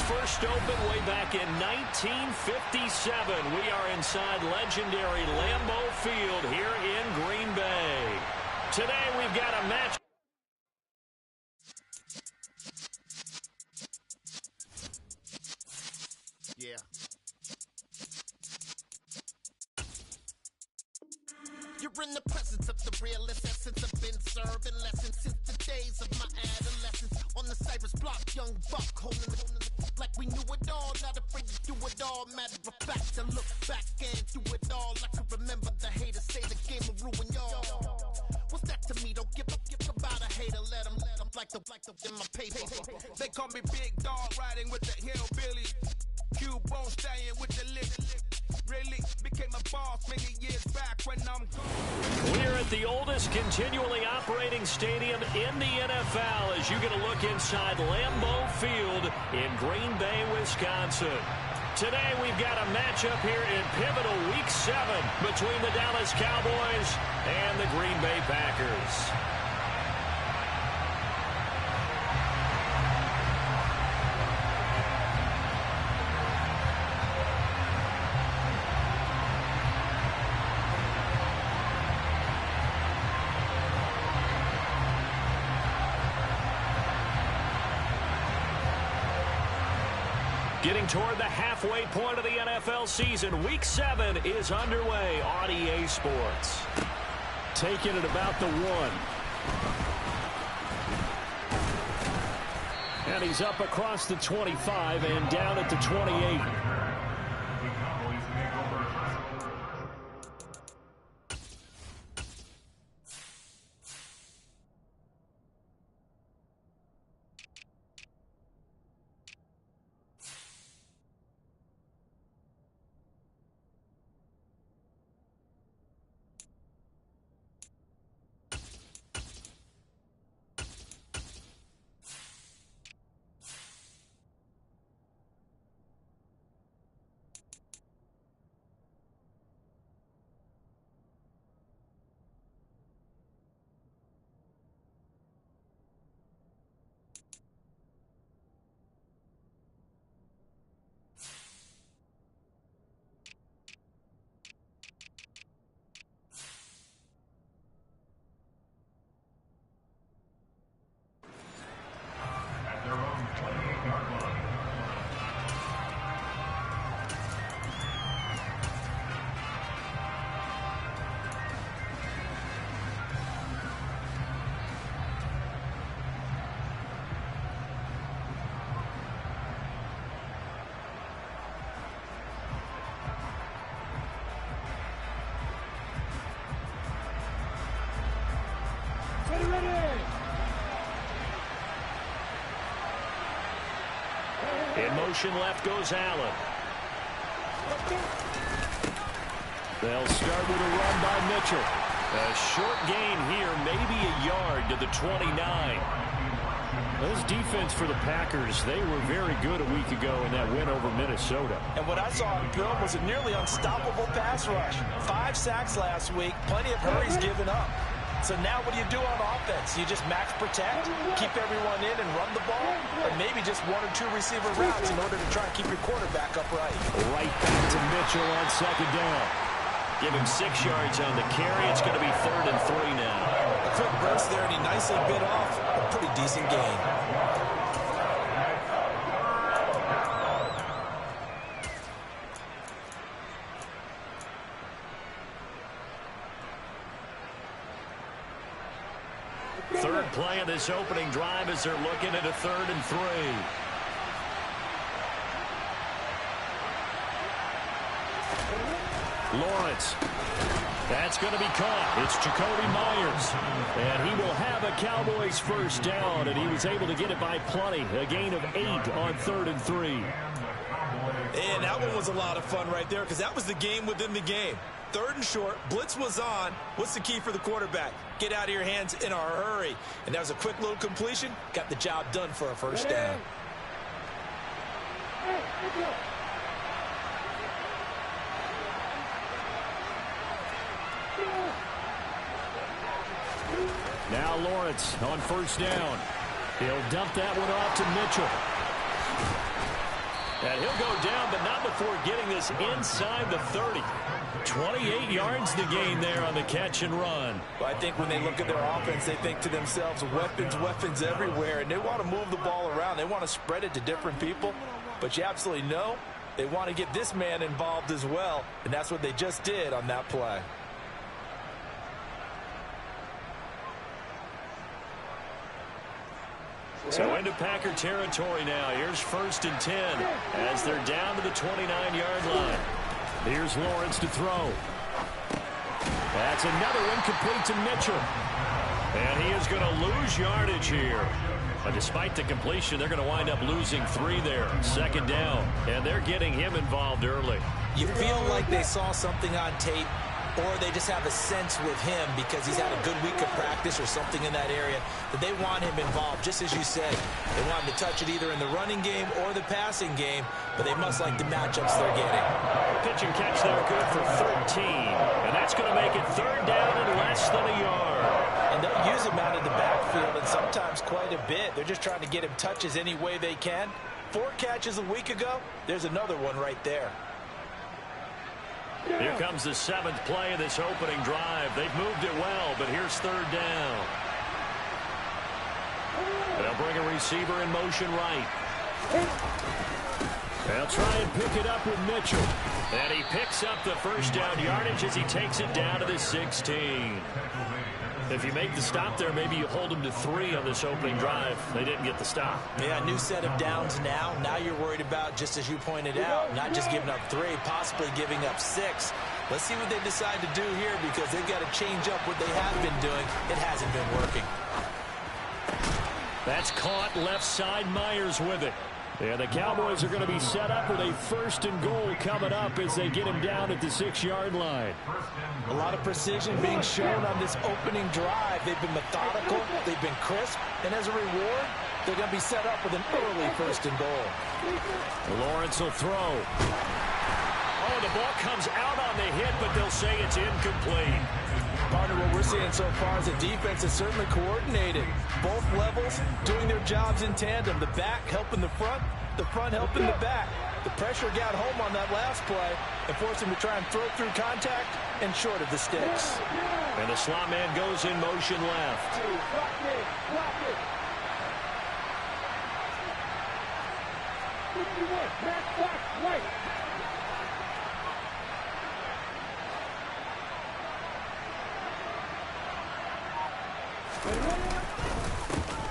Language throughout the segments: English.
first opened way back in 1957. We are inside legendary Lambeau Field here in Green Bay. Today we've got a match. Yeah. You're in the presence of the realest essence. I've been serving lessons since the days of my adolescence. On the Cyrus block, young buck, holding the like we knew it all. Not afraid to do it all. Matter of fact, to look back and do it all. I can remember the haters say the game will ruin y'all. What's that to me? Don't give about a hater. Let them like the in my paper. They call me Big Dawg, riding with the hillbillies. Q-Bone staying with the lip. Really became a boss many years back when I'm gone. We're at the oldest continually operating stadium in the NFL as you get a look inside Lambeau Field in Green Bay, Wisconsin. Today we've got a matchup here in pivotal Week 7 between the Dallas Cowboys and the Green Bay Packers. Getting toward the halfway point of the NFL season, Week 7 is underway on EA Sports. Taking it about the 1. And he's up across the 25 and down at the 28. In motion left goes Allen. They'll start with a run by Mitchell. A short gain here, maybe a yard to the 29. Those defense for the Packers, they were very good a week ago in that win over Minnesota. And what I saw in Bill was a nearly unstoppable pass rush. 5 sacks last week, plenty of hurries given up. So now what do you do on offense? You just max protect, keep everyone in and run the ball, or maybe just 1 or 2 receiver routes in order to try and keep your quarterback upright. Right back to Mitchell on second down. Give him 6 yards on the carry. It's going to be 3rd and 3 now. A quick burst there, and he nicely bit off a pretty decent gain. Third play of this opening drive as they're looking at a 3rd and 3. Lawrence. That's going to be caught. It's Jacoby Myers. And he will have a Cowboys first down, and he was able to get it by plenty. A gain of 8 on 3rd and 3. And that one was a lot of fun right there because that was the game within the game. 3rd and short, blitz was on. What's the key for the quarterback? Get out of your hands in a hurry. And that was a quick little completion. Got the job done for a first down. Now Lawrence on first down. He'll dump that one off to Mitchell. And he'll go down, but not before getting this inside the 30. 28 yards to gain there on the catch and run. Well, I think when they look at their offense, they think to themselves, weapons, weapons everywhere, and they want to move the ball around. They want to spread it to different people, but you absolutely know they want to get this man involved as well, and that's what they just did on that play. So into Packer territory now. Here's 1st and 10 as they're down to the 29-yard line. Here's Lawrence to throw. That's another one complete to Mitchell. And he is going to lose yardage here. But despite the completion, they're going to wind up losing 3 there. 2nd down. And they're getting him involved early. You feel like they saw something on tape, or they just have a sense with him because he's had a good week of practice or something in that area that they want him involved, just as you said. They want him to touch it either in the running game or the passing game, but they must like the matchups they're getting. Pitch and catch there, good for 13. And that's going to make it 3rd down and less than a yard. And they'll use him out of the backfield, and sometimes quite a bit. They're just trying to get him touches any way they can. 4 catches a week ago, there's another one right there. Here comes the 7th play of this opening drive. They've moved it well, but here's 3rd down. They'll bring a receiver in motion right. They'll try and pick it up with Mitchell. And he picks up the 1st down yardage as he takes it down to the 16. If you make the stop there, maybe you hold them to 3 on this opening drive. They didn't get the stop. Yeah, new set of downs now. Now you're worried about, just as you pointed out, not just giving up 3, possibly giving up 6. Let's see what they decide to do here because they've got to change up what they have been doing. It hasn't been working. That's caught left side. Myers with it. And the Cowboys are going to be set up with a 1st and goal coming up as they get him down at the 6-yard line. A lot of precision being shown on this opening drive. They've been methodical. They've been crisp. And as a reward, they're going to be set up with an early 1st and goal. Lawrence will throw. Oh, the ball comes out on the hit, but they'll say it's incomplete. Partner, what we're seeing so far is a defense that's certainly coordinated. Both levels doing their jobs in tandem. The back helping the front helping the back. The pressure got home on that last play and forced him to try and throw through contact and short of the sticks. And the slot man goes in motion left.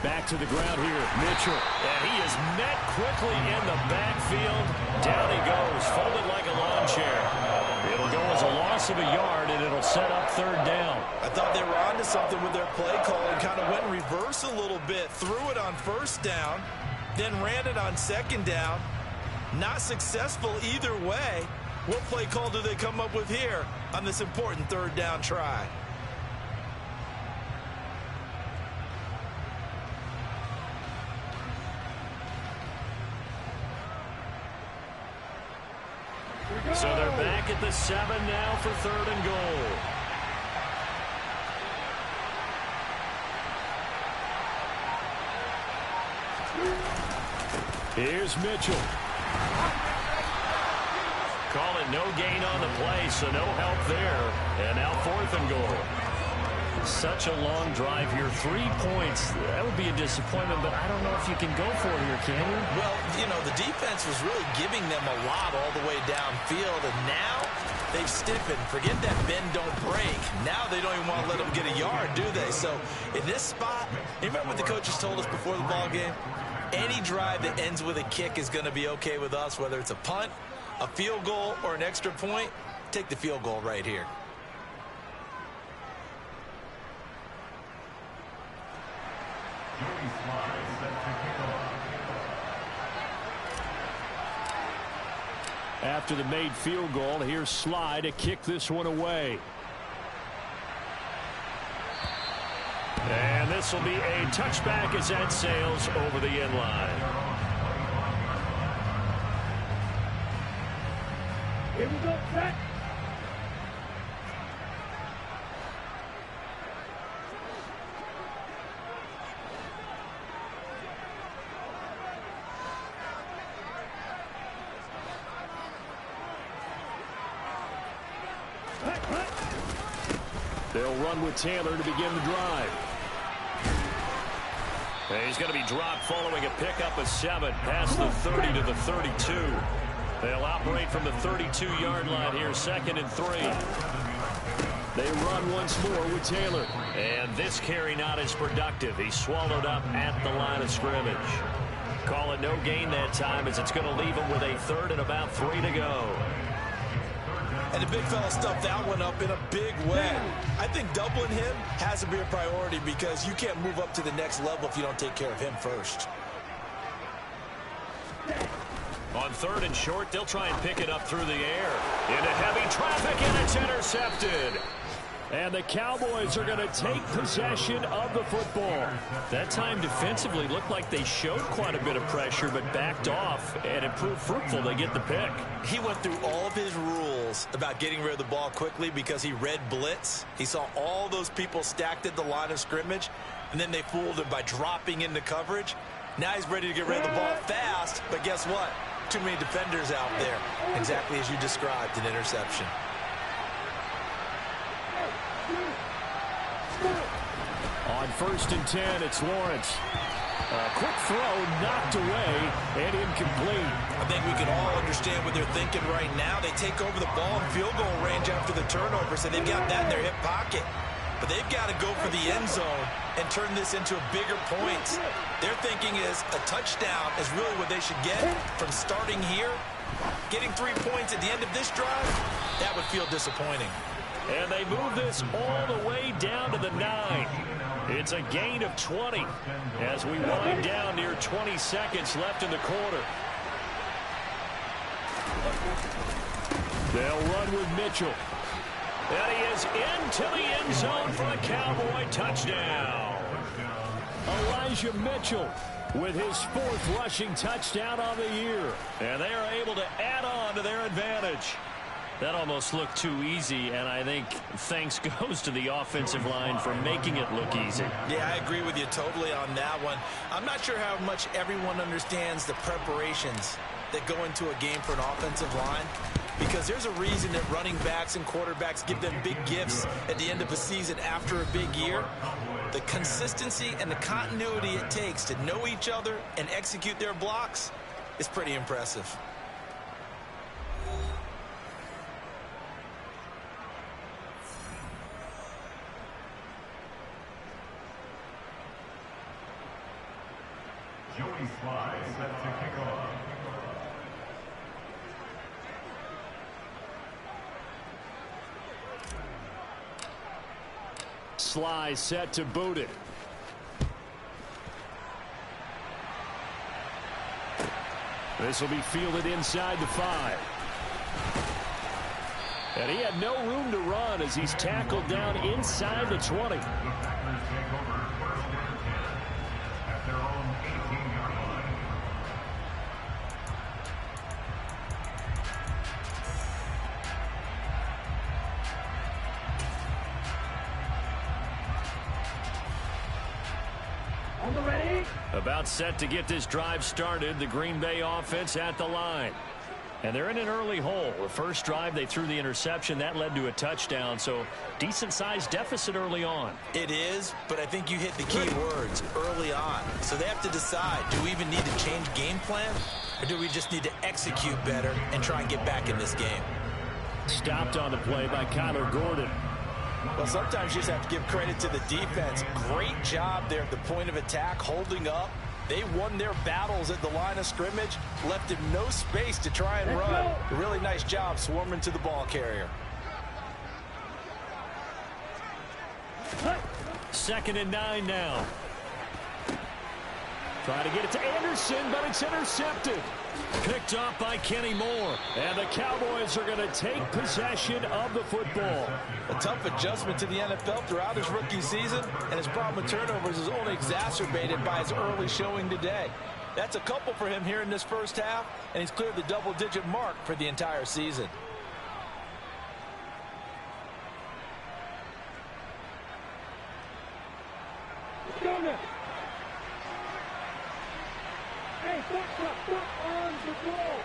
Back to the ground here, Mitchell. And he is met quickly in the backfield. Down he goes, folded like a lawn chair. It'll go as a loss of a yard, and it'll set up 3rd down. I thought they were onto something with their play call and kind of went in reverse a little bit. Threw it on 1st down, then ran it on 2nd down. Not successful either way. What play call do they come up with here on this important 3rd down try? So they're back at the 7 now for 3rd and goal. Here's Mitchell. Call it no gain on the play, so no help there. And now 4th and goal. Such a long drive here. 3 points. That would be a disappointment, but I don't know if you can go for it here, can you? Well, you know, the defense was really giving them a lot all the way downfield, and now they've stiffened. Forget that bend, don't break. Now they don't even want to let them get a yard, do they? So in this spot, you remember what the coaches told us before the ball game? Any drive that ends with a kick is going to be okay with us, whether it's a punt, a field goal, or an extra point. Take the field goal right here. After the made field goal, here's Sly to kick this one away. And this will be a touchback as that sails over the end line. Here we go, set. They'll run with Taylor to begin the drive. And he's going to be dropped following a pickup of 7 past the 30 to the 32. They'll operate from the 32-yard line here, 2nd and 3. They run once more with Taylor. And this carry not as productive. He's swallowed up at the line of scrimmage. Call it no gain that time as it's going to leave him with a 3rd and about 3 to go. And the big fella stuffed that one up in a big way. I think doubling him has to be a priority because you can't move up to the next level if you don't take care of him first. On 3rd and short, they'll try and pick it up through the air. Into heavy traffic, and it's intercepted. And the Cowboys are going to take possession of the football. That time defensively looked like they showed quite a bit of pressure, but backed off, and it proved fruitful. They get the pick. He went through all of his rules about getting rid of the ball quickly because he read blitz. He saw all those people stacked at the line of scrimmage, and then they fooled him by dropping into coverage. Now he's ready to get rid of the ball fast, but guess what? Too many defenders out there. Exactly as you described, an interception. On 1st and 10, it's Lawrence. A quick throw knocked away and incomplete. I think we can all understand what they're thinking right now. They take over the ball in field goal range after the turnover, so they've got that in their hip pocket. But they've got to go for the end zone and turn this into bigger points. Their thinking is a touchdown is really what they should get from starting here. Getting 3 points at the end of this drive, that would feel disappointing. And they move this all the way down to the 9. It's a gain of 20 as we wind down near 20 seconds left in the quarter. They'll run with Mitchell. And he is into the end zone for the Cowboy touchdown. Elijah Mitchell with his 4th rushing touchdown on the year. And they are able to add on to their advantage. That almost looked too easy, and I think thanks goes to the offensive line for making it look easy. Yeah, I agree with you totally on that one. I'm not sure how much everyone understands the preparations that go into a game for an offensive line, because there's a reason that running backs and quarterbacks give them big gifts at the end of a season after a big year. The consistency and the continuity it takes to know each other and execute their blocks is pretty impressive. Joey Sly set to kick off. Sly set to boot it. This will be fielded inside the 5. And he had no room to run as he's tackled down inside the 20. About set to get this drive started, the Green Bay offense at the line. And they're in an early hole. The first drive, they threw the interception. That led to a touchdown, so decent-sized deficit early on. It is, but I think you hit the key words, early on. So they have to decide, do we even need to change game plan, or do we just need to execute better and try and get back in this game? Stopped on the play by Kyler Gordon. Well, sometimes you just have to give credit to the defense. Great job there at the point of attack, holding up. They won their battles at the line of scrimmage, left him no space to try and run. A really nice job swarming to the ball carrier. 2nd and 9 now. Trying to get it to Anderson, but it's intercepted. Picked off by Kenny Moore. And the Cowboys are going to take possession of the football. A tough adjustment to the NFL throughout his rookie season, and his problem with turnovers is only exacerbated by his early showing today. That's a couple for him here in this first half, and he's cleared the double-digit mark for the entire season. Go now. Hey, stop on the ball.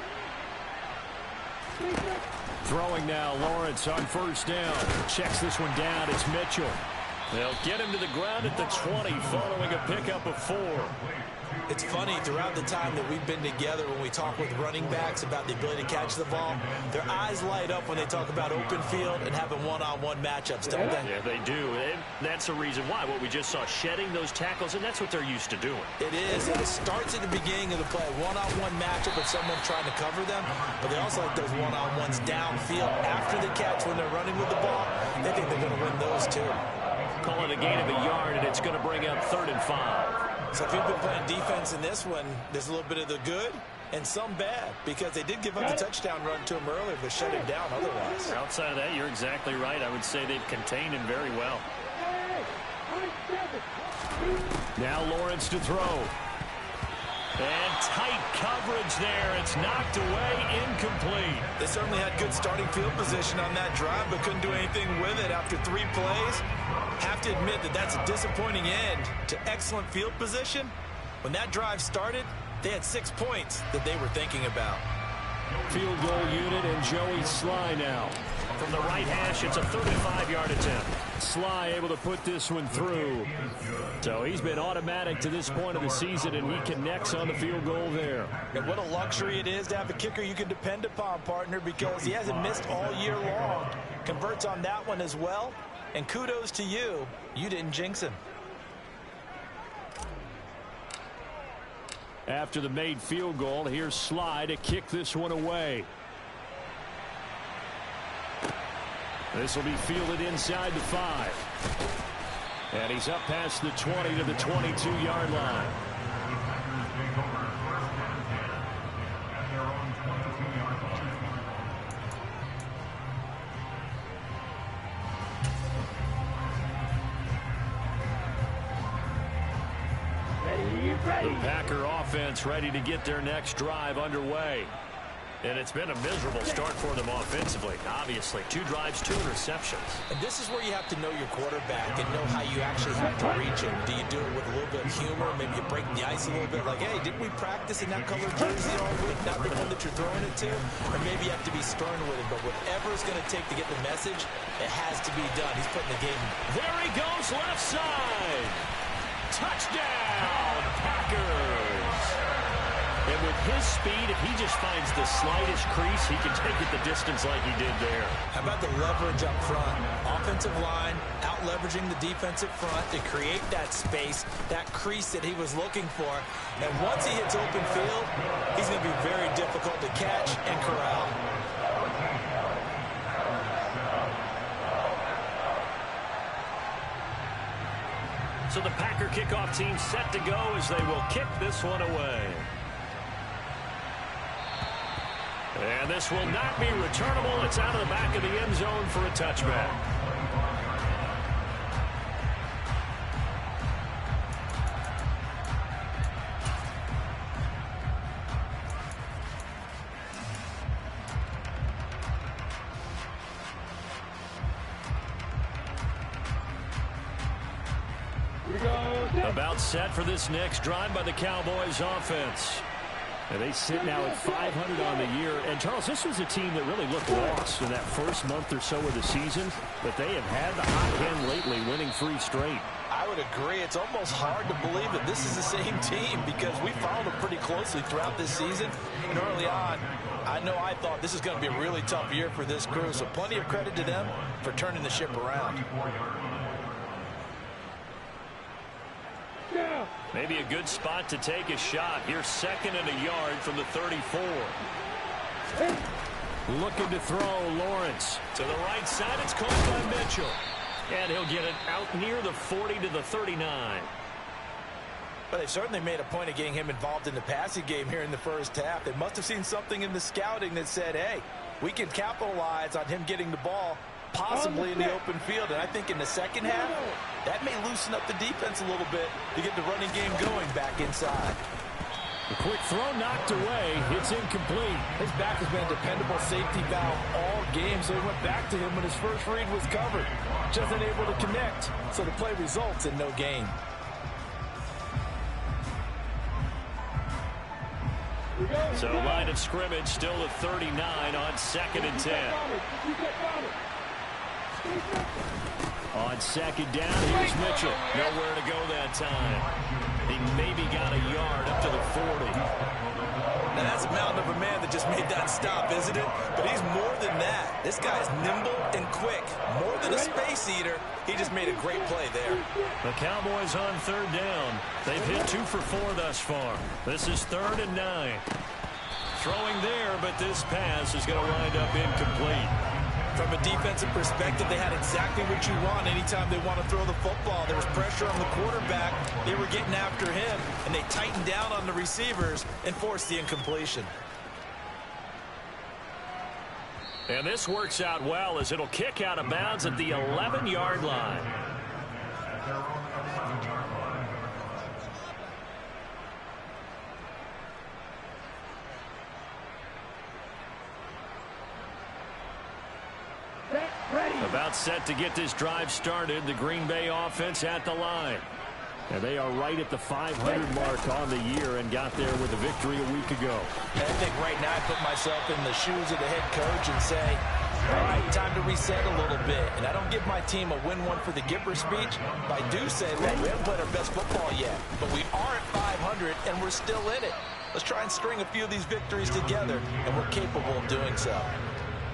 Throwing now, Lawrence on first down. Checks this one down. It's Mitchell. They'll get him to the ground at the 20 following a pickup of 4. It's funny, throughout the time that we've been together, when we talk with running backs about the ability to catch the ball, their eyes light up when they talk about open field and having one-on-one matchups, don't they? Yeah, they do. And that's the reason why. What we just saw, shedding those tackles, and that's what they're used to doing. It is, and it starts at the beginning of the play. One-on-one matchup with someone trying to cover them, but they also like those one-on-ones downfield after the catch when they're running with the ball. They think they're going to win those too. Call it a gain of a yard, and it's going to bring up 3rd and 5. So if you've been playing defense in this one, there's a little bit of the good and some bad, because they did give up the touchdown run to him earlier, but shut him down otherwise. Outside of that, you're exactly right. I would say they've contained him very well. Now Lawrence to throw. And tight coverage there. It's knocked away, incomplete. They certainly had good starting field position on that drive, but couldn't do anything with it after 3 plays. Have to admit that that's a disappointing end to excellent field position. When that drive started, they had 6 points that they were thinking about. Field goal unit and Joey Sly now. From the right hash, it's a 35-yard attempt. Sly able to put this one through. So he's been automatic to this point of the season, and he connects on the field goal there. And what a luxury it is to have a kicker you can depend upon, partner, because he hasn't missed all year long. Converts on that one as well. And kudos to you. You didn't jinx him. After the made field goal, here's Sly to kick this one away. This will be fielded inside the 5. And he's up past the 20 to the 22-yard line. The Packer offense ready to get their next drive underway. And it's been a miserable start for them offensively. Obviously, 2 drives, 2 interceptions. And this is where you have to know your quarterback and know how you actually have to reach him. Do you do it with a little bit of humor? Maybe you break the ice a little bit, like, hey, didn't we practice in that colored jersey all week? Not the one that you're throwing it to? Or maybe you have to be stern with it. But whatever it's going to take to get the message, it has to be done. He's putting the game. There he goes, left side. Touchdown, Packers. And with his speed, if he just finds the slightest crease, he can take it the distance like he did there. How about the leverage up front? Offensive line out-leveraging the defensive front to create that space, that crease that he was looking for. And once he hits open field, he's going to be very difficult to catch and corral. So the Packer kickoff team set to go as they will kick this one away. And this will not be returnable. It's out of the back of the end zone for a touchback. About set for this next drive by the Cowboys offense. And they sit now at 500 on the year. And, Charles, this was a team that really looked lost in that first month or so of the season. But they have had the hot hand lately, winning 3 straight. I would agree. It's almost hard to believe that this is the same team because we followed them pretty closely throughout this season. And early on, I know I thought this is going to be a really tough year for this crew. So plenty of credit to them for turning the ship around. Maybe a good spot to take a shot. Here's 2nd and a yard from the 34. Looking to throw, Lawrence. To the right side, it's caught by Mitchell. And he'll get it out near the 40 to the 39. But they certainly made a point of getting him involved in the passing game here in the first half. They must have seen something in the scouting that said, hey, we can capitalize on him getting the ball possibly in the open field. And I think in the second half, that may loosen up the defense a little bit to get the running game going back inside. A quick throw knocked away. It's incomplete. His back has been a dependable safety valve all game, so he went back to him when his first read was covered. Just unable to connect, so the play results in no gain. So line of scrimmage still at 39 on 2nd and 10. On 2nd down, here's Mitchell. Nowhere to go that time. He maybe got a yard up to the 40. Now that's a mountain of a man that just made that stop, isn't it? But he's more than that. This guy's nimble and quick. More than a space eater. He just made a great play there. The Cowboys on 3rd down. They've hit 2 for 4 thus far. This is 3rd and 9. Throwing there, but this pass is going to wind up incomplete. From a defensive perspective, they had exactly what you want anytime they want to throw the football. There was pressure on the quarterback. They were getting after him, and they tightened down on the receivers and forced the incompletion. And this works out well as it'll kick out of bounds at the 11-yard line. About set to get this drive started. The Green Bay offense at the line. And they are right at the 500 mark on the year and got there with a victory a week ago. And I think right now I put myself in the shoes of the head coach and say, all right, time to reset a little bit. And I don't give my team a win one for the Gipper speech, but I do say, look, we haven't played our best football yet, but we are at 500 and we're still in it. Let's try and string a few of these victories together, and we're capable of doing so.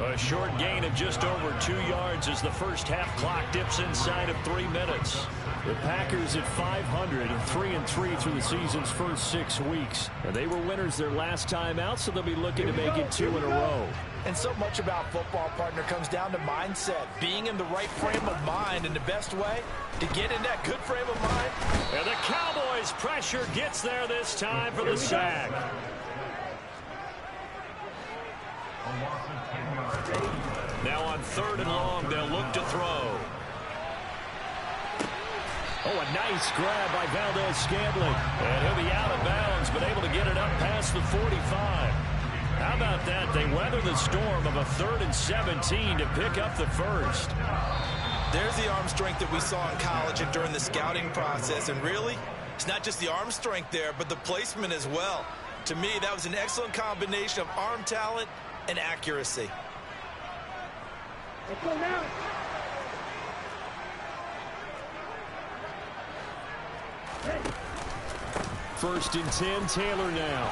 A short gain of just over 2 yards as the first half clock dips inside of 3 minutes. The Packers at 500 and 3-3 through the season's first 6 weeks. And they were winners their last time out, so they'll be looking to make it 2 in a row. And so much about football, partner, comes down to mindset. Being in the right frame of mind, and the best way to get in that good frame of mind. And the Cowboys' pressure gets there this time for the sack. Now on 3rd and long, they'll look to throw. Oh, a nice grab by Valdez-Scantling. And he'll be out of bounds, but able to get it up past the 45. How about that? They weather the storm of a 3rd and 17 to pick up the first. There's the arm strength that we saw in college and during the scouting process. And really, it's not just the arm strength there, but the placement as well. To me, that was an excellent combination of arm talent and accuracy. Let's go now. First and 10, Taylor now.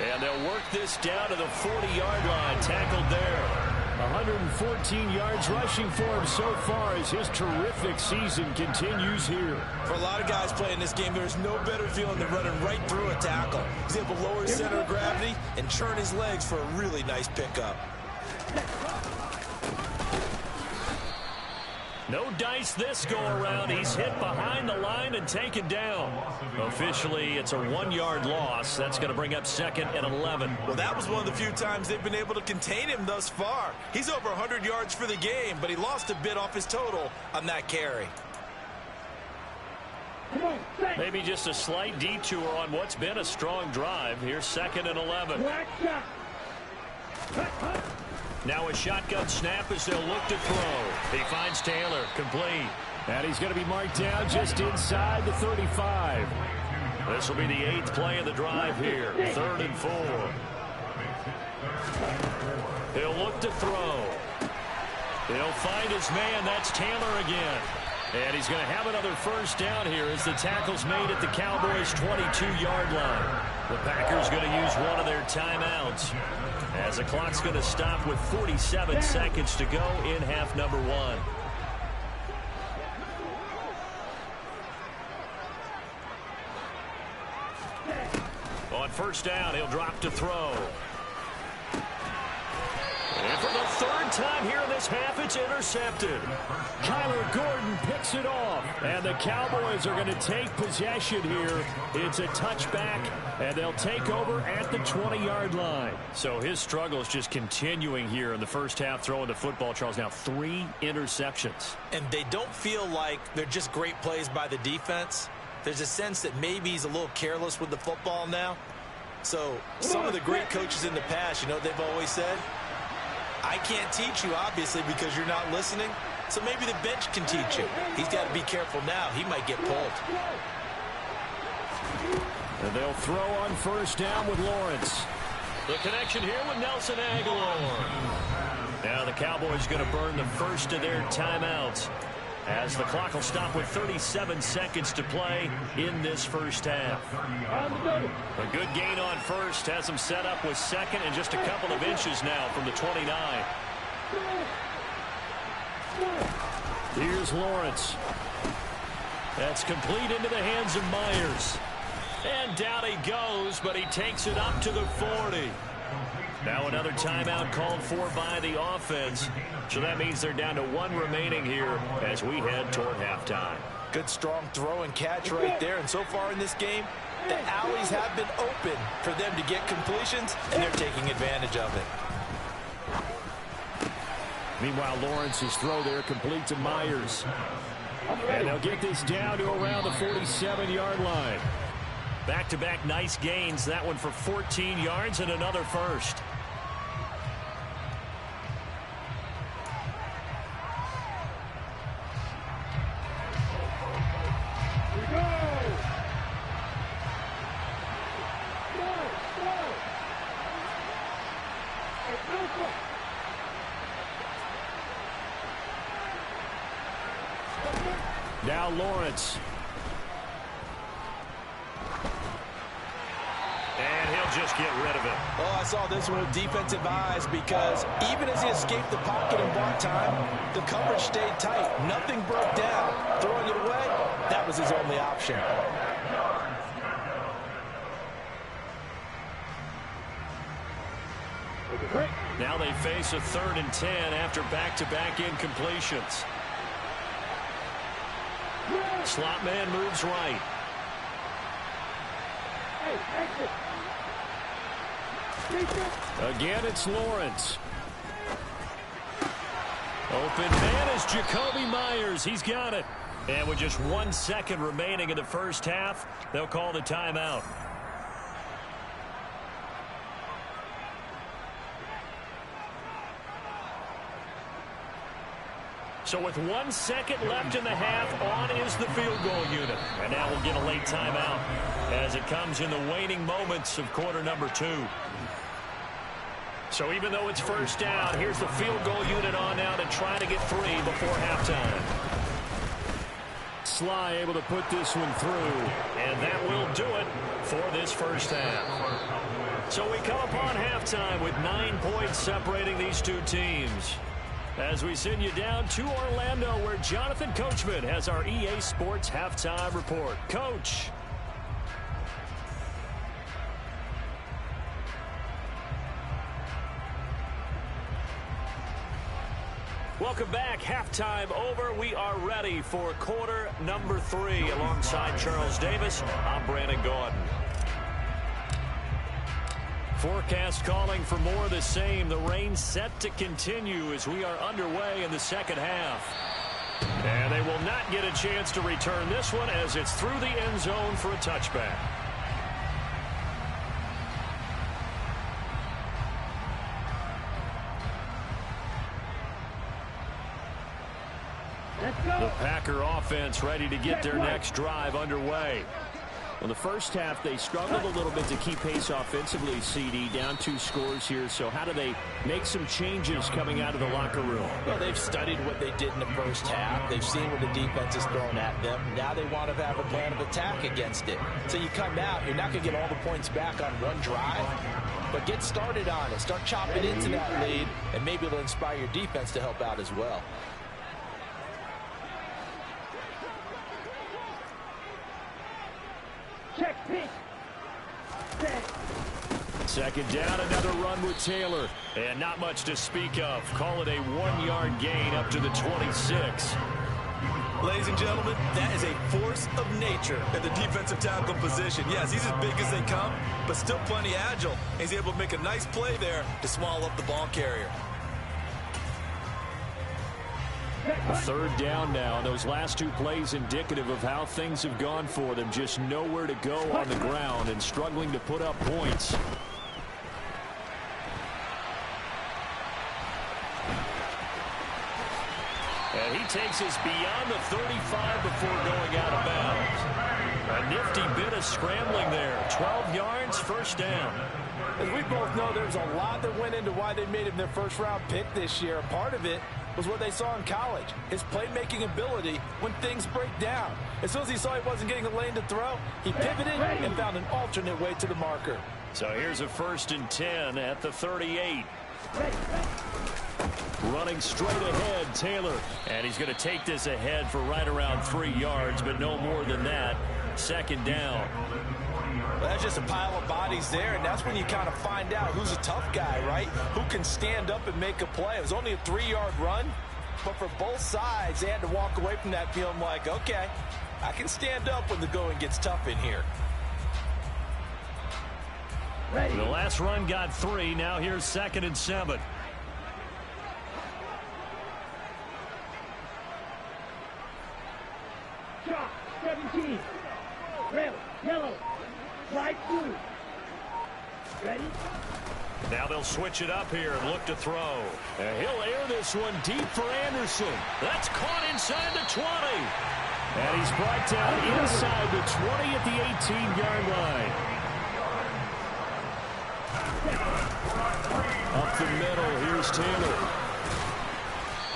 And they'll work this down to the 40-yard line, tackled there. 114 yards rushing for him so far as his terrific season continues here. For a lot of guys playing this game, there's no better feeling than running right through a tackle. He's able to lower his center of gravity and churn his legs for a really nice pickup. No dice this go-around. He's hit behind the line and taken down. Officially, it's a 1-yard loss. That's going to bring up 2nd and 11. Well, that was one of the few times they've been able to contain him thus far. He's over 100 yards for the game, but he lost a bit off his total on that carry. Maybe just a slight detour on what's been a strong drive. Here's 2nd and 11. Now a shotgun snap as they'll look to throw. He finds Taylor, complete. And he's going to be marked down just inside the 35. This will be the 8th play of the drive here. 3rd and 4. He'll look to throw. He'll find his man. That's Taylor again. And he's going to have another first down here as the tackle's made at the Cowboys' 22-yard line. The Packers going to use one of their timeouts as the clock's going to stop with 47 seconds to go in half number 1. On first down, he'll drop to throw. And for the 3rd time here in this half, it's intercepted. Kyler Gordon picks it off. And the Cowboys are going to take possession here. It's a touchback, and they'll take over at the 20-yard line. So his struggle is just continuing here in the first half, throwing the football. Charles, now 3 interceptions. And they don't feel like they're just great plays by the defense. There's a sense that maybe he's a little careless with the football now. So some of the great coaches in the past, you know what they've always said? I can't teach you, obviously, because you're not listening. So maybe the bench can teach you. He's got to be careful now. He might get pulled. And they'll throw on first down with Lawrence. The connection here with Nelson Aguilar. Now the Cowboys going to burn the first of their timeouts as the clock will stop with 37 seconds to play in this first half. A good gain on first has them set up with second and just a couple of inches now from the 29. Here's Lawrence. That's complete into the hands of Myers. And down he goes, but he takes it up to the 40. Now another timeout called for by the offense. So that means they're down to one remaining here as we head toward halftime. Good strong throw and catch right there. And so far in this game, the alleys have been open for them to get completions, and they're taking advantage of it. Meanwhile, Lawrence's throw there complete to Myers. And they'll get this down to around the 47-yard line. Back-to-back nice gains. That one for 14 yards and another first. Now Lawrence. And he'll just get rid of it. Oh, I saw this one with defensive eyes because even as he escaped the pocket and bought time, the coverage stayed tight. Nothing broke down. Throwing it away, that was his only option. Now they face a 3rd and 10 after back-to-back incompletions. Slot man moves right. Again, it's Lawrence. Open man is Jacoby Myers. He's got it. And with just 1 second remaining in the first half, they'll call the timeout. So with 1 second left in the half, on is the field goal unit. And now we'll get a late timeout as it comes in the waning moments of quarter number 2. So even though it's first down, here's the field goal unit on now to try to get 3 before halftime. Sly able to put this one through, and that will do it for this first half. So we come upon halftime with 9 points separating these two teams. As we send you down to Orlando, where Jonathan Coachman has our EA Sports halftime report. Coach. Welcome back. Halftime over. We are ready for quarter number 3. Alongside Charles Davis, I'm Brandon Gaudin. Forecast calling for more of the same. The rain set to continue as we are underway in the second half. And they will not get a chance to return this one as it's through the end zone for a touchback. The Packer offense ready to get their next drive underway. In the first half, they struggled a little bit to keep pace offensively, CD, down 2 scores here. So how do they make some changes coming out of the locker room? Well, they've studied what they did in the first half. They've seen what the defense is throwing at them. Now they want to have a plan of attack against it. So you come out, you're not going to get all the points back on one drive, but get started on it. Start chopping into that lead, and maybe it'll inspire your defense to help out as well. Second down, another run with Taylor. And not much to speak of. Call it a 1-yard gain up to the 26. Ladies and gentlemen, that is a force of nature at the defensive tackle position. Yes, he's as big as they come, but still plenty agile. He's able to make a nice play there to swallow up the ball carrier. Third down now. Those last 2 plays indicative of how things have gone for them. Just nowhere to go on the ground and struggling to put up points. And he takes us beyond the 35 before going out of bounds. A nifty bit of scrambling there. 12 yards, first down. As we both know, there's a lot that went into why they made him their first-round pick this year. Part of it was what they saw in college, his playmaking ability when things break down. As soon as he saw he wasn't getting a lane to throw, he pivoted and found an alternate way to the marker. So here's a 1st and 10 at the 38. Running straight ahead, Taylor. And he's going to take this ahead for right around 3 yards, but no more than that. 2nd down. Well, that's just a pile of bodies there, and that's when you kind of find out who's a tough guy, right? Who can stand up and make a play. It was only a 3-yard run, but for both sides, they had to walk away from that feeling like, okay, I can stand up when the going gets tough in here. The last run got 3. Now here's 2nd and 7. Shot, 17. Red, yellow, slide through. Ready? Now they'll switch it up here and look to throw. And he'll air this one deep for Anderson. That's caught inside the 20. And he's brought down inside the 20 at the 18-yard line. Up the middle, here's Taylor.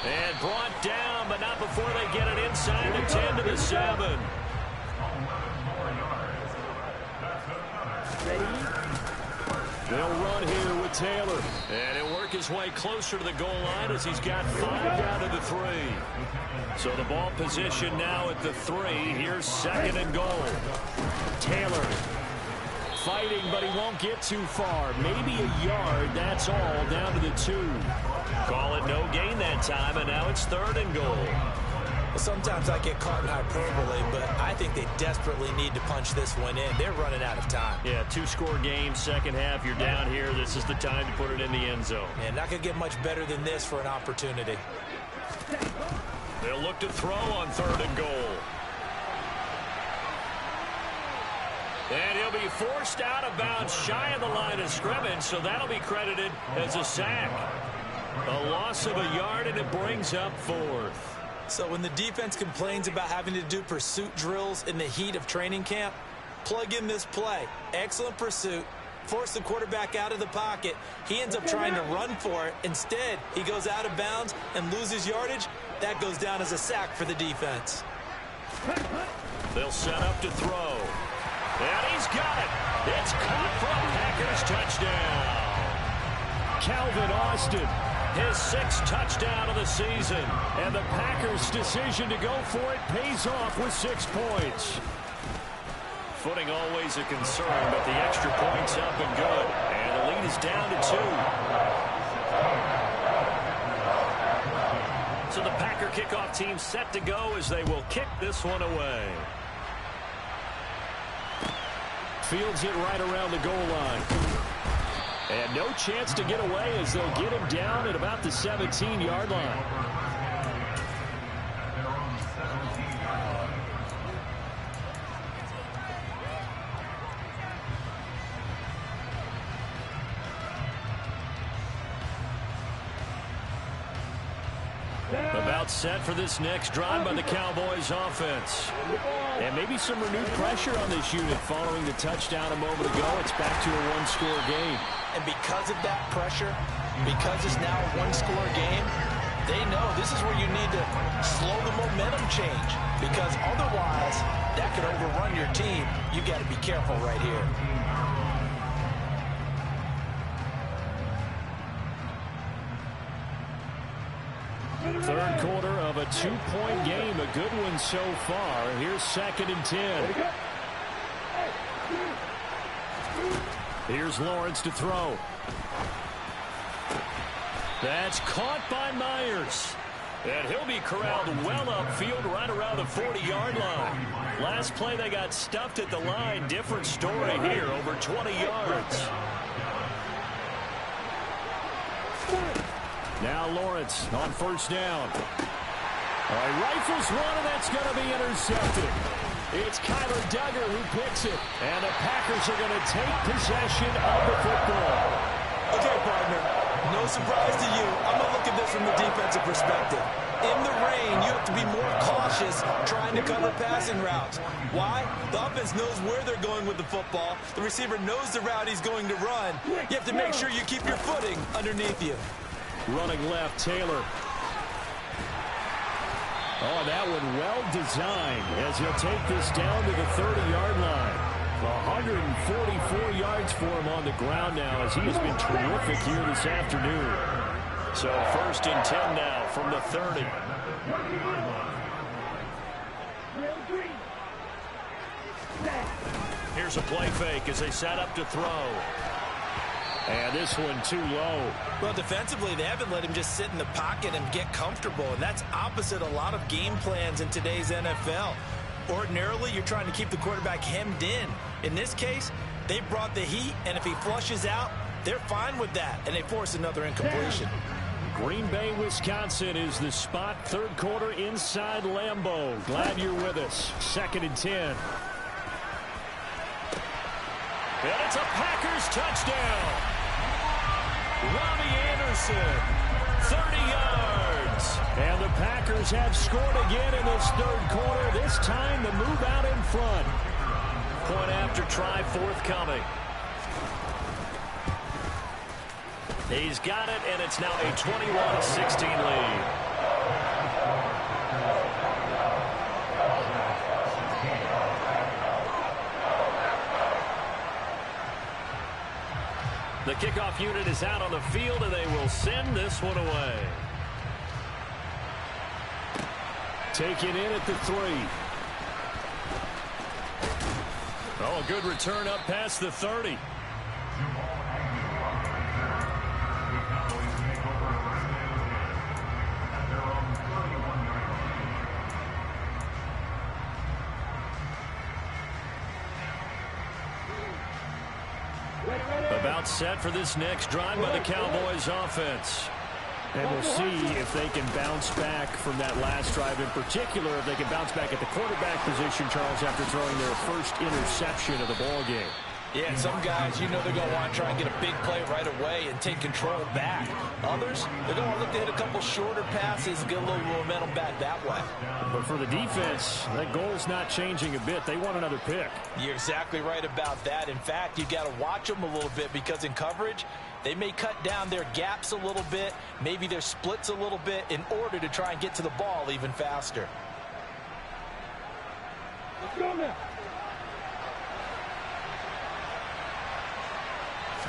And brought down, but not before they get it inside the 10 to the 7. They'll run here with Taylor. And he'll work his way closer to the goal line as he's got 5 down to the 3. So the ball position now at the 3. Here's 2nd and goal. Taylor fighting, but he won't get too far. Maybe a yard, that's all, down to the 2. Call it no gain that time, and now it's 3rd and goal. Well, sometimes I get caught in hyperbole, but I think they desperately need to punch this one in. They're running out of time. Yeah, 2-score game, second half, you're down here. This is the time to put it in the end zone. And not going to get much better than this for an opportunity. They'll look to throw on 3rd and goal. And he'll be forced out of bounds shy of the line of scrimmage, so that'll be credited as a sack. A loss of a yard, and it brings up 4th. So when the defense complains about having to do pursuit drills in the heat of training camp, plug in this play. Excellent pursuit. Force the quarterback out of the pocket. He ends up trying to run for it. Instead, he goes out of bounds and loses yardage. That goes down as a sack for the defense. They'll set up to throw. And he's got it. It's caught for a Packers touchdown. Calvin Austin, his 6th touchdown of the season. And the Packers' decision to go for it pays off with 6 points. Footing always a concern, but the extra point's up and good. And the lead is down to 2. So the Packer kickoff team set to go as they will kick this one away. Fields it right around the goal line. And no chance to get away as they'll get him down at about the 17-yard line. About set for this next drive by the Cowboys offense. And maybe some renewed pressure on this unit following the touchdown a moment ago. It's back to a 1-score game. And because of that pressure, because it's now a 1-score game, they know this is where you need to slow the momentum change. Because otherwise, that could overrun your team. You got to be careful right here. Third quarter of a 2-point game. A good one so far. Here's 2nd and 10. Here's Lawrence to throw. That's caught by Myers. And he'll be corralled well upfield right around the 40-yard line. Last play they got stuffed at the line. Different story here, over 20 yards. Now Lawrence on 1st down. All right, rifles one, and that's going to be intercepted. It's Kyler Duggar who picks it, and the Packers are going to take possession of the football. Okay, partner, no surprise to you. I'm going to look at this from the defensive perspective. In the rain, you have to be more cautious trying to cover passing routes. Why? The offense knows where they're going with the football. The receiver knows the route he's going to run. You have to make sure you keep your footing underneath you. Running left, Taylor. Oh, that one well designed as he'll take this down to the 30-yard line. 144 yards for him on the ground now as he has been terrific here this afternoon. So 1st and 10 now from the 30. Here's a play fake as they set up to throw. And this one too low. Well, defensively, they haven't let him just sit in the pocket and get comfortable, and that's opposite a lot of game plans in today's NFL. Ordinarily, you're trying to keep the quarterback hemmed in. In this case, they brought the heat, and if he flushes out, they're fine with that, and they force another incompletion. Green Bay, Wisconsin is the spot. 3rd quarter inside Lambeau. Glad you're with us. 2nd and 10. And it's a Packers touchdown. Robbie Anderson, 30 yards. And the Packers have scored again in this 3rd quarter. This time the move out in front. Point after try forthcoming. He's got it, and it's now a 21-16 lead. The kickoff unit is out on the field, and they will send this one away. Taken in at the 3. Oh, good return up past the 30. About set for this next drive by the Cowboys offense. And we'll see if they can bounce back from that last drive, in particular if they can bounce back at the quarterback position, Charles, after throwing their first interception of the ballgame. Yeah, some guys, you know they're going to want to try and get a big play right away and take control back. Others, they're going to look to hit a couple shorter passes and get a little momentum back that way. But for the defense, that goal's not changing a bit. They want another pick. You're exactly right about that. In fact, you got to watch them a little bit because in coverage, they may cut down their gaps a little bit, maybe their splits a little bit in order to try and get to the ball even faster. Let's go now.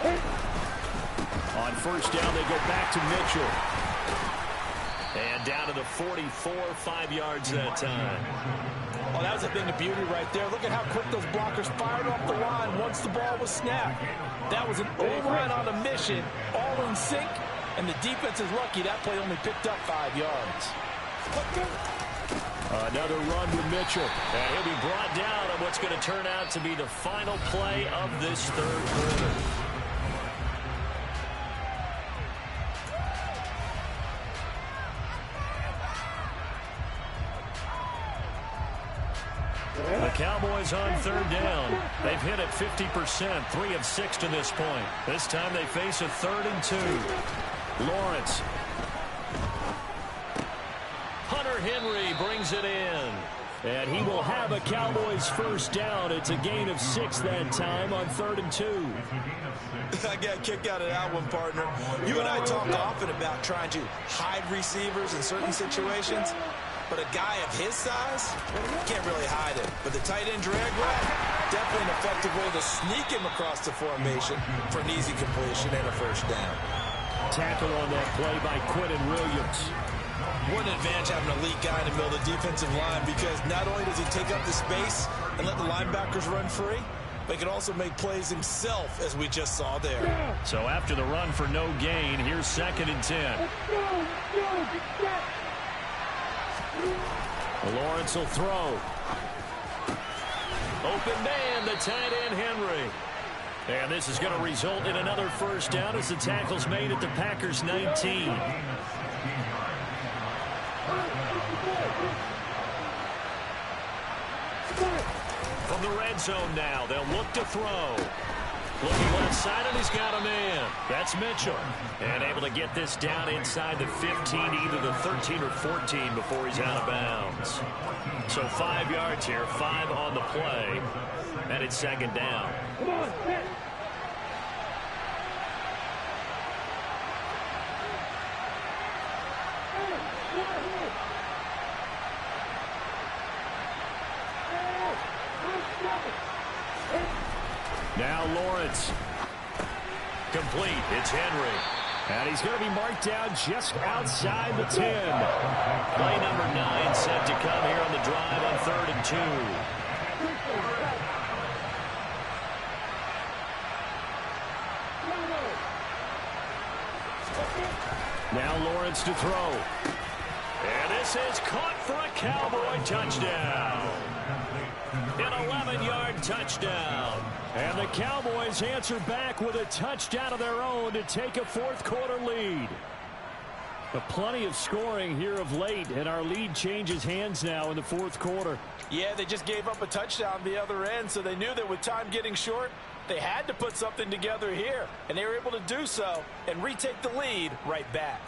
On 1st down, they go back to Mitchell. And down to the 44, 5 yards that time. Oh, that was a thing of beauty right there. Look at how quick those blockers fired off the line once the ball was snapped. That was an O-line on a mission, all in sync, and the defense is lucky that play only picked up 5 yards. Another run with Mitchell. And he'll be brought down on what's going to turn out to be the final play of this 3rd quarter. The Cowboys on 3rd down. They've hit it 50%, 3 of 6 to this point. This time they face a 3rd and 2. Lawrence. Hunter Henry brings it in. And he will have a Cowboys 1st down. It's a gain of 6 that time on 3rd and 2. I got a kick out of that one, partner. You and I talk often about trying to hide receivers in certain situations. But a guy of his size can't really hide it. But the tight end drag route, definitely an effective way to sneak him across the formation for an easy completion and a 1st down. Tackle on that play by Quentin Williams. What an advantage having an elite guy in the middle of the defensive line, because not only does he take up the space and let the linebackers run free, but he can also make plays himself, as we just saw there. So after the run for no gain, here's 2nd and 10. Lawrence will throw. Open man, the tight end Henry. And this is going to result in another 1st down as the tackle's made at the Packers 19. From the red zone now, they'll look to throw. Looking left side, and he's got a man. That's Mitchell. And able to get this down inside the 15, either the 13 or 14 before he's out of bounds. So 5 yards here, 5 on the play. And it's second down. Come on, set. Now Lawrence. Complete. It's Henry. And he's going to be marked down just outside the 10. Play number 9 set to come here on the drive on 3rd and 2. Now Lawrence to throw. And this is caught for a Cowboy touchdown. An 11-yard touchdown. And the Cowboys answer back with a touchdown of their own to take a fourth-quarter lead. But plenty of scoring here of late, and our lead changes hands now in the fourth quarter. Yeah, they just gave up a touchdown the other end, so they knew that with time getting short, they had to put something together here. And they were able to do so and retake the lead right back.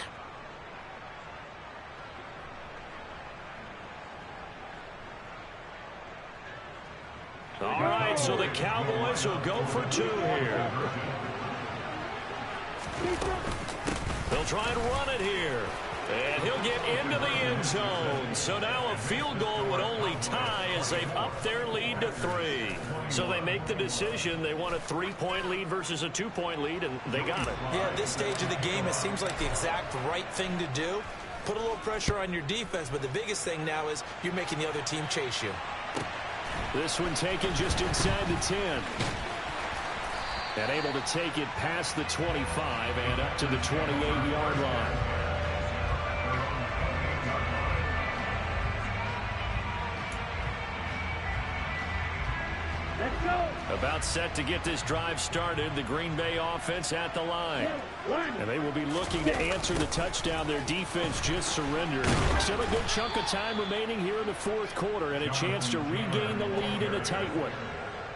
All right, so the Cowboys will go for 2 here. They'll try and run it here. And he'll get into the end zone. So now a field goal would only tie as they've upped their lead to 3. So they make the decision. They want a 3-point lead versus a 2-point lead, and they got it. Yeah, at this stage of the game, it seems like the exact right thing to do. Put a little pressure on your defense, but the biggest thing now is you're making the other team chase you. This one taken just inside the 10. And able to take it past the 25 and up to the 28-yard line. Let's go. About set to get this drive started. The Green Bay offense at the line. And they will be looking to answer the touchdown. Their defense just surrendered. Still a good chunk of time remaining here in the fourth quarter and a chance to regain the lead in a tight one.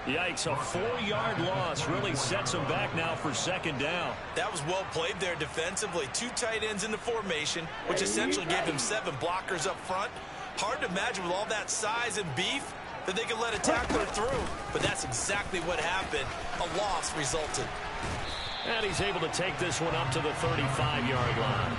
Yikes, a 4-yard loss really sets them back now for second down. That was well played there defensively. 2 tight ends in the formation, which essentially gave them 7 blockers up front. Hard to imagine with all that size and beef that they could let a tackler through, but that's exactly what happened. A loss resulted. And he's able to take this one up to the 35-yard line.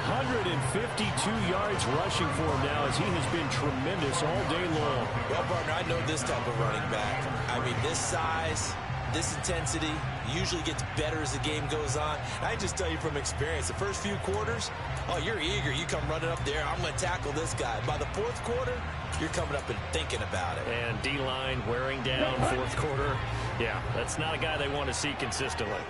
152 yards rushing for him now as he has been tremendous all day long. Well, partner, I know this type of running back. I mean, this size, this intensity usually gets better as the game goes on. I just tell you from experience, the first few quarters, oh, you're eager. You come running up there, I'm going to tackle this guy. By the fourth quarter, you're coming up and thinking about it. And D-line wearing down fourth quarter. Yeah, that's not a guy they want to see consistently.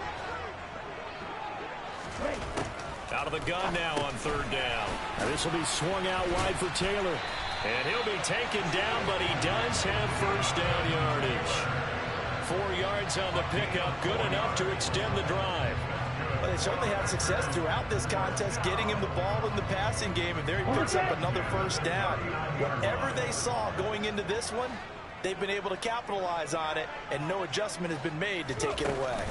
Out of the gun now on 3rd down. And this will be swung out wide for Taylor. And he'll be taken down, but he does have first down yardage. 4 yards on the pickup, good enough to extend the drive. Well, they certainly had success throughout this contest, getting him the ball in the passing game, and there he picks up another first down. Whatever they saw going into this one, they've been able to capitalize on it, and no adjustment has been made to take it away.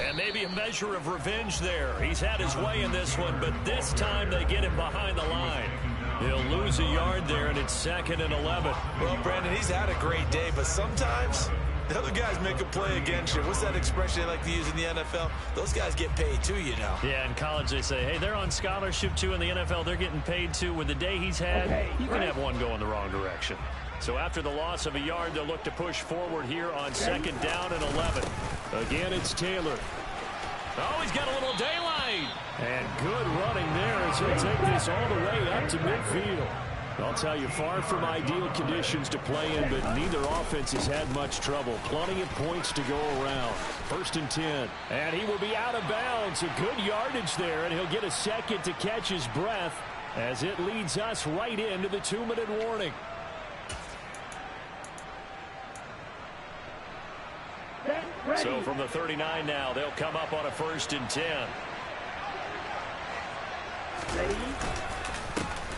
And maybe a measure of revenge there. He's had his way in this one, but this time they get him behind the line. He'll lose a yard there, and it's 2nd and 11. Well, Brandon, he's had a great day, but sometimes the other guys make a play against you. What's that expression they like to use in the NFL? Those guys get paid too, you know. Yeah, in college they say, hey, they're on scholarship too. In the NFL, they're getting paid too. With the day he's had, you can have one go in the wrong direction. So after the loss of a yard, they'll look to push forward here on 2nd down and 11. Again, it's Taylor. Oh, he's got a little daylight. And good running there as he'll take this all the way up to midfield. I'll tell you, far from ideal conditions to play in, but neither offense has had much trouble. Plenty of points to go around. 1st and 10. And he will be out of bounds. A good yardage there, and he'll get a second to catch his breath as it leads us right into the 2-minute warning. So from the 39 now, they'll come up on a 1st and 10.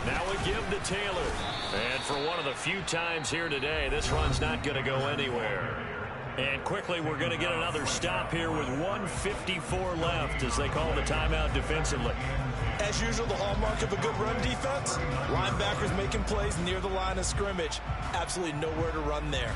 Now we give to Taylor. And for one of the few times here today, this run's not going to go anywhere. And quickly, we're going to get another stop here with 1:54 left as they call the timeout defensively. As usual, the hallmark of a good run defense, linebackers making plays near the line of scrimmage. Absolutely nowhere to run there.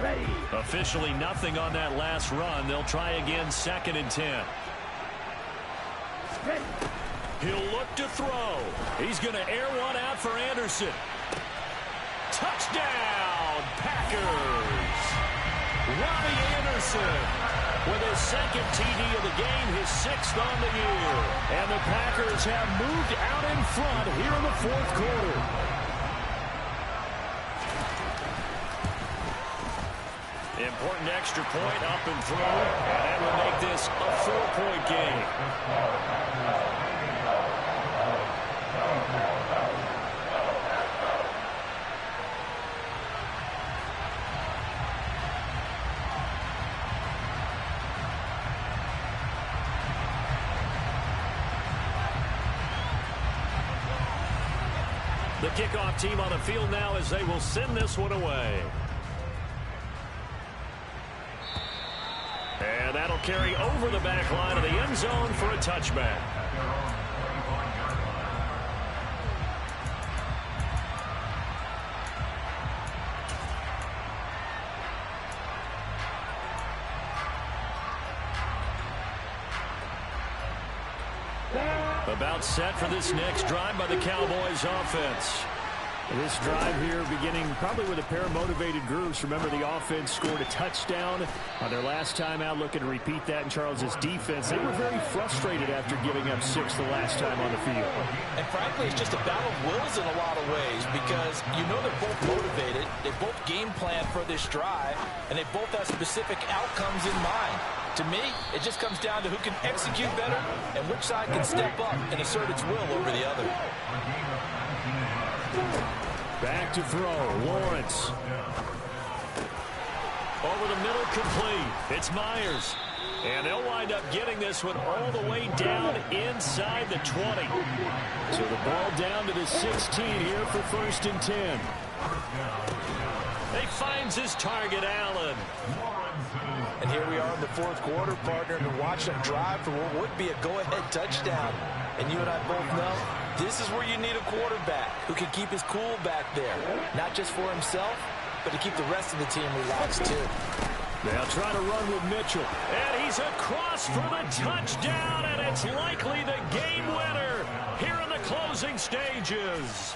Ready. Officially nothing on that last run. They'll try again 2nd and 10. Ready. He'll look to throw. He's going to air one out for Anderson. Touchdown, Packers. Robbie Anderson with his 2nd TD of the game, his 6th on the year. And the Packers have moved out in front here in the 4th quarter. Important extra point up and through, and that will make this a 4-point game. The kickoff team on the field now as they will send this one away. And that'll carry over the back line of the end zone for a touchback. About set for this next drive by the Cowboys offense. This drive here beginning probably with a pair of motivated groups. Remember, the offense scored a touchdown on their last time out, looking to repeat that in Charles's defense. They were very frustrated after giving up 6 the last time on the field. And frankly, it's just a battle of wills in a lot of ways because you know they're both motivated. They both game plan for this drive, and they both have specific outcomes in mind. To me, it just comes down to who can execute better and which side can step up and assert its will over the other. Back to throw, Lawrence. Over the middle, complete. It's Myers. And they'll wind up getting this one all the way down inside the 20. So the ball down to the 16 here for 1st and 10. He finds his target, Allen. And here we are in the 4th quarter, partner, and watch them drive for what would be a go-ahead touchdown. And you and I both know this is where you need a quarterback who can keep his cool back there, not just for himself, but to keep the rest of the team relaxed too. They'll try to run with Mitchell. And he's across for the touchdown, and it's likely the game winner here in the closing stages.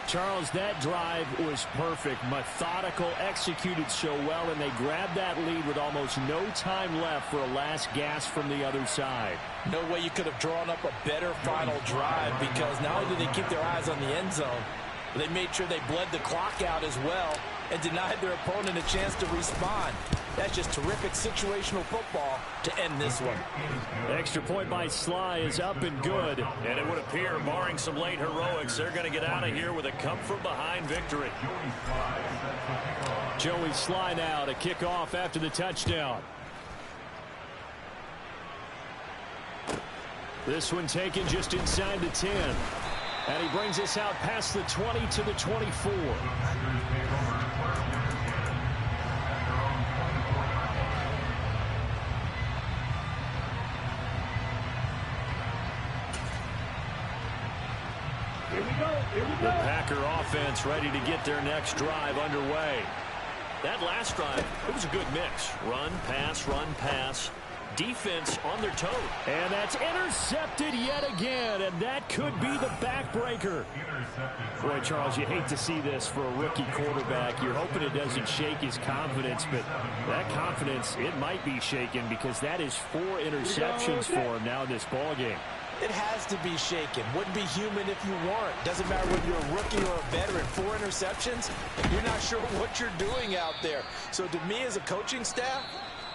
Charles, that drive was perfect, methodical, executed so well, and they grabbed that lead with almost no time left for a last gasp from the other side. No way you could have drawn up a better final drive because not only did they keep their eyes on the end zone, but they made sure they bled the clock out as well and denied their opponent a chance to respond. That's just terrific situational football to end this one. The extra point by Sly is up and good. And it would appear, barring some late heroics, they're going to get out of here with a come-from-behind victory. Joey Sly now to kick off after the touchdown. This one taken just inside the 10. And he brings us out past the 20 to the 24. The Packer offense ready to get their next drive underway. That last drive, it was a good mix. Run, pass. Defense on their toe. And that's intercepted yet again, and that could be the backbreaker. Boy, Charles, you hate to see this for a rookie quarterback. You're hoping it doesn't shake his confidence, but that confidence, it might be shaken because that is 4 interceptions for him now in this ballgame. It has to be shaken. Wouldn't be human if you weren't. Doesn't matter whether you're a rookie or a veteran. 4 interceptions, you're not sure what you're doing out there. So to me as a coaching staff,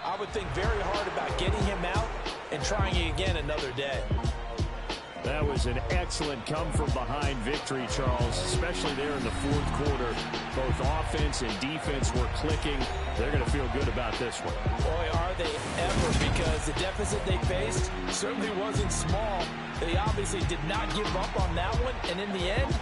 I would think very hard about getting him out and trying it again another day. That was an excellent come-from-behind victory, Charles, especially there in the fourth quarter. Both offense and defense were clicking. They're going to feel good about this one. Boy, are they ever, because the deficit they faced certainly wasn't small. They obviously did not give up on that one, and in the end,